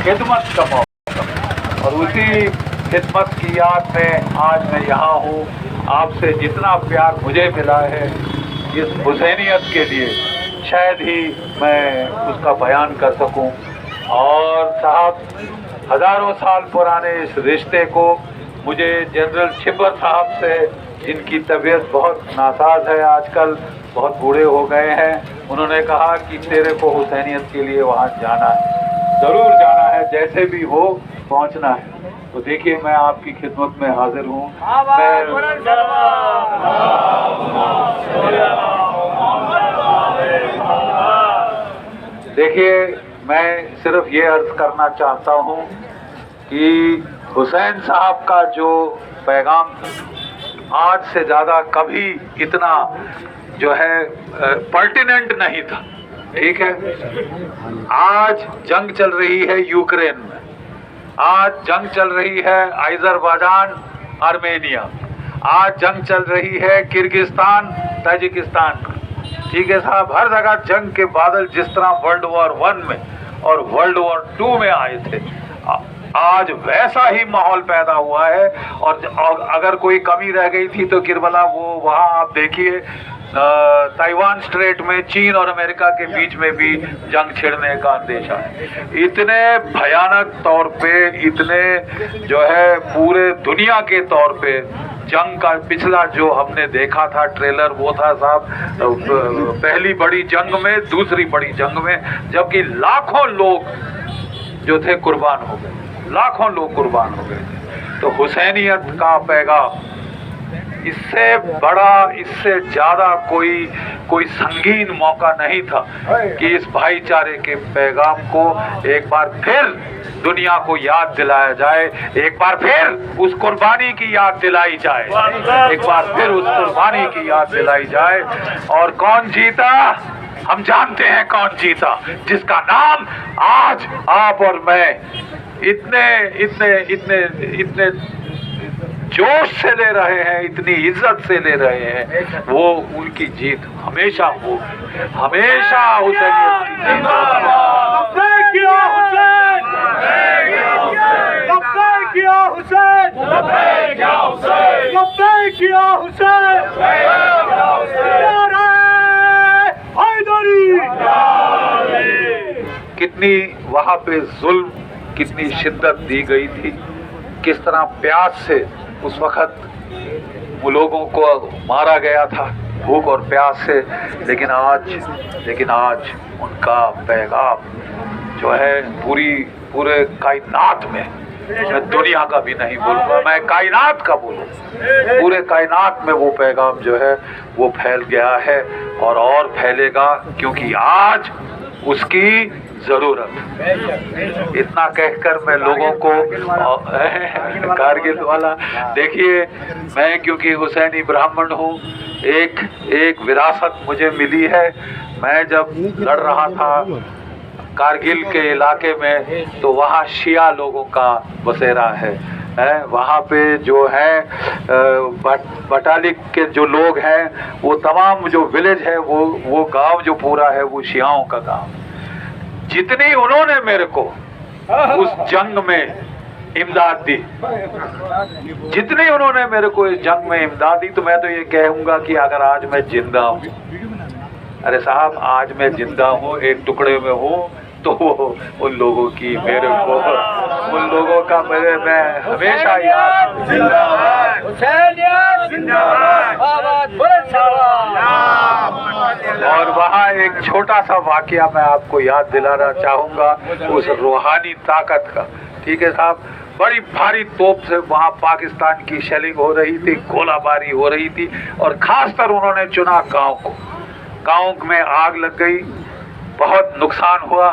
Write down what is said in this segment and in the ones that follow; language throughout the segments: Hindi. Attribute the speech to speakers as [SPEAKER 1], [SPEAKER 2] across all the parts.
[SPEAKER 1] खिदमत का मौका, और उसी खिदमत की याद में आज मैं यहाँ हूँ। आपसे जितना प्यार मुझे मिला है इस हुसैनियत के लिए शायद ही मैं उसका बयान कर सकूं। और साहब, हज़ारों साल पुराने इस रिश्ते को मुझे जनरल छिब्बर साहब से, जिनकी तबीयत बहुत नासाज है आजकल, बहुत बूढ़े हो गए हैं, उन्होंने कहा कि तेरे को हुसैनियत के लिए वहाँ जाना है, ज़रूर जाना है, जैसे भी हो पहुँचना है। तो देखिए, मैं आपकी खिदमत में हाजिर हूँ। देखिए, मैं सिर्फ ये अर्ज करना चाहता हूँ कि हुसैन साहब का जो पैगाम आज से ज़्यादा कभी इतना जो है पर्टिनेंट नहीं था। ठीक है, आज जंग चल रही है यूक्रेन में, आज जंग चल रही है अज़रबैजान आर्मेनिया, आज जंग चल रही है किर्गिस्तान ताजिकिस्तान। ठीक है साहब, हर जगह जंग के बादल जिस तरह वर्ल्ड वॉर 1 में और वर्ल्ड वॉर 2 में आए थे, आज वैसा ही माहौल पैदा हुआ है। और अगर कोई कमी रह गई थी तो किरबला, वो वहाँ आप देखिए ताइवान स्ट्रेट में चीन और अमेरिका के बीच में भी जंग छिड़ने का अंदेशा है। इतने भयानक तौर पे, इतने जो है पूरे दुनिया के तौर पे जंग का पिछला जो हमने देखा था ट्रेलर, वो था साहब पहली बड़ी जंग में, दूसरी बड़ी जंग में, जबकि लाखों लोग जो थे कुर्बान हो गए, लाखों लोग कुर्बान हो गए। तो हुसैनियत का पैगाम, इससे बड़ा, इससे ज्यादा कोई संगीन मौका नहीं था कि इस भाईचारे के पैगाम को एक बार फिर दुनिया को याद दिलाया जाए, एक बार फिर उस कुर्बानी की याद दिलाई जाए, एक बार फिर उस कुर्बानी की याद दिलाई जाए। और कौन जीता? हम जानते हैं कौन जीता, जिसका नाम आज आप और मैं इतने इतने इतने इतने जोश से ले रहे हैं, इतनी इज्जत से ले रहे हैं, वो उनकी जीत हमेशा हो, हमेशा हुसैनियत की जीत कितनी वहाँ पे जुल्म, कितनी शिद्दत दी गई थी, किस तरह प्यास से उस वक़्त वो लोगों को मारा गया था, भूख और प्यास से। लेकिन आज उनका पैगाम जो है पूरे कायनात में, मैं दुनिया का भी नहीं बोलूँगा, मैं कायनात का बोलूँ, पूरे कायनात में वो पैगाम जो है वो फैल गया है और फैलेगा, क्योंकि आज उसकी ज़रूरत। इतना कहकर मैं लोगों को कारगिल वाला, देखिए, मैं क्योंकि हुसैनी ब्राह्मण हूँ, एक विरासत मुझे मिली है। मैं जब लड़ रहा था कारगिल के इलाके में, तो वहाँ शिया लोगों का बसेरा है, वहाँ पे जो है बटालिक के जो लोग हैं, वो तमाम जो विलेज है, वो गांव जो पूरा है वो शियाओं का गांव। जितनी उन्होंने मेरे को उस जंग में इमदाद दी, जितनी उन्होंने मेरे को इस जंग में इमदाद दी, तो मैं तो ये कहूँगा कि अगर आज मैं जिंदा हूँ, अरे साहब आज मैं जिंदा हूँ, एक टुकड़े में हूँ, तो उन लोगों की, मेरे को उन लोगों का मैं हमेशा याद। और वहाँ एक छोटा सा वाकया मैं आपको याद दिलाना चाहूँगा उस रूहानी ताकत का। ठीक है साहब, बड़ी भारी तोप से वहाँ पाकिस्तान की शेलिंग हो रही थी, गोलाबारी हो रही थी, और खासकर उन्होंने चुना गांव को। गांव में आग लग गई, बहुत नुकसान हुआ।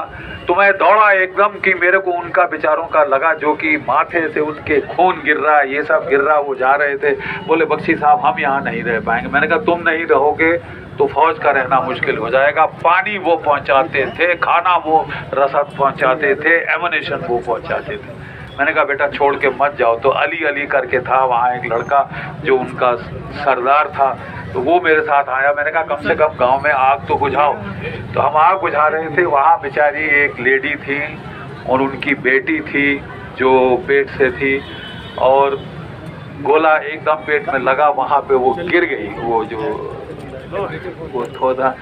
[SPEAKER 1] तो मैं दौड़ा एकदम कि मेरे को उनका बेचारों का लगा, जो कि माथे से उनके खून गिर रहा, ये सब गिर रहा, वो जा रहे थे। बोले बख्शी साहब हम यहाँ नहीं रह पाएंगे। मैंने कहा तुम नहीं रहोगे तो फौज का रहना मुश्किल हो जाएगा। पानी वो पहुँचाते थे, खाना वो रसद पहुँचाते थे, एमुनेशन वो पहुँचाते थे। मैंने कहा बेटा छोड़ के मत जाओ। तो अली करके था वहाँ एक लड़का जो उनका सरदार था, तो वो मेरे साथ आया। मैंने कहा कम से कम गांव में आग तो बुझाओ। तो हम आग बुझा रहे थे, वहाँ बेचारी एक लेडी थी, और उनकी बेटी थी जो पेट से थी, और गोला एकदम पेट में लगा, वहाँ पे वो गिर गई। वो थोड़ा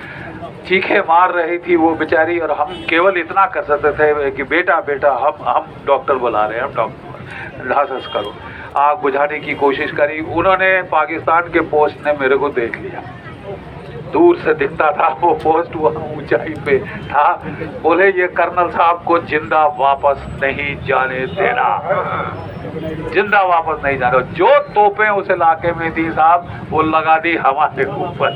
[SPEAKER 1] चीखे मार रही थी वो बेचारी, और हम केवल इतना कर सकते थे कि बेटा बेटा हम डॉक्टर बुला रहे हैं, हम डॉक्टर ढासस करो। आग बुझाने की कोशिश करी। उन्होंने, पाकिस्तान के पोस्ट ने मेरे को देख लिया, दूर से दिखता था वो पोस्ट, वहाँ ऊंचाई पे था। बोले ये कर्नल साहब को जिंदा वापस नहीं जाने देना, जिंदा वापस नहीं जाने। जो तोपें उस इलाके में थी साहब, वो लगा दी हमारे ऊपर।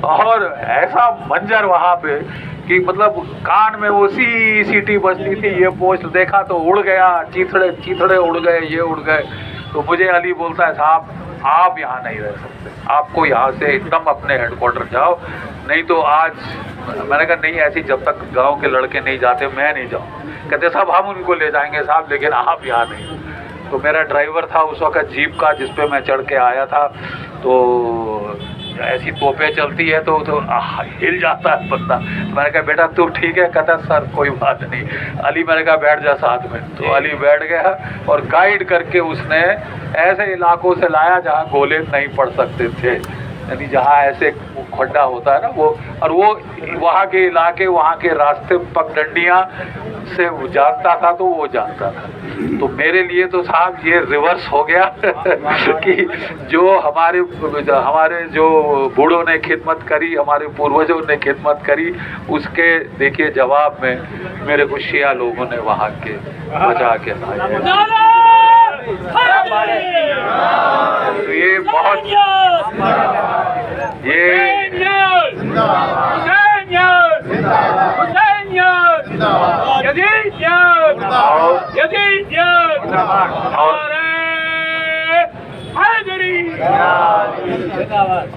[SPEAKER 1] और ऐसा मंजर वहाँ पे कि मतलब कान में वो सीटी बजती थी। ये पोस्ट देखा तो उड़ गया, चीथड़े उड़ गए, ये उड़ गए। तो मुझे अली बोलता है साहब आप यहाँ नहीं रह सकते, आपको यहाँ से एकदम अपने हेडक्वार्टर जाओ, नहीं तो आज। मैंने कहा नहीं, ऐसी जब तक गांव के लड़के नहीं जाते मैं नहीं जाऊँ। कहते साहब हम उनको ले जाएंगे साहब, लेकिन आप यहाँ नहीं। तो मेरा ड्राइवर था उस वक्त जीप का, जिस पे मैं चढ़ के आया था। तो ऐसी तोपें चलती है तो हिल जाता है बंदा। मैंने कहा बेटा तू ठीक है? कहता सर कोई बात नहीं। अली, मैंने कहा बैठ जा साथ में। तो अली बैठ गया और गाइड करके उसने ऐसे इलाकों से लाया जहाँ गोले नहीं पड़ सकते थे, यानी जहाँ ऐसे खड्डा होता है ना वो, और वो वहाँ के इलाके, वहाँ के रास्ते पगडंडियाँ से जानता था, तो वो जानता था। तो मेरे लिए तो साहब ये रिवर्स हो गया कि जो हमारे जो बूढ़ों ने खिदमत करी, हमारे पूर्वजों ने खिदमत करी, उसके देखिए जवाब में मेरे को शिया लोगों ने वहाँ के बचा के लाए। तो ये बहुत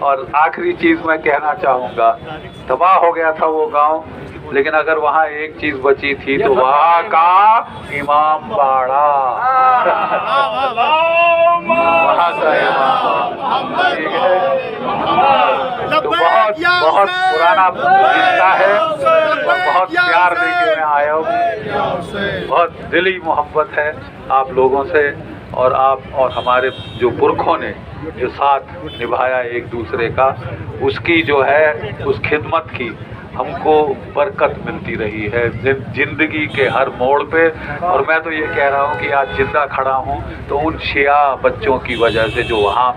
[SPEAKER 1] और आखिरी चीज मैं कहना चाहूँगा, तबाह हो गया था वो गांव, लेकिन अगर वहाँ एक चीज बची थी तो वहाँ का इमाम बाड़ा, वहाँ का इमाम, ठीक है। तो बहुत बहुत पुराना रिश्ता है और बहुत प्यार लेके मैं आया हूँ। बहुत दिली मोहब्बत है आप लोगों से, और आप और हमारे जो पुरखों ने जो साथ निभाया एक दूसरे का, उसकी जो है उस खिदमत की हमको बरकत मिलती रही है जिंदगी के हर मोड़ पे। और मैं तो ये कह रहा हूँ कि आज जिंदा खड़ा हूँ तो उन शिया बच्चों की वजह से जो वहाँ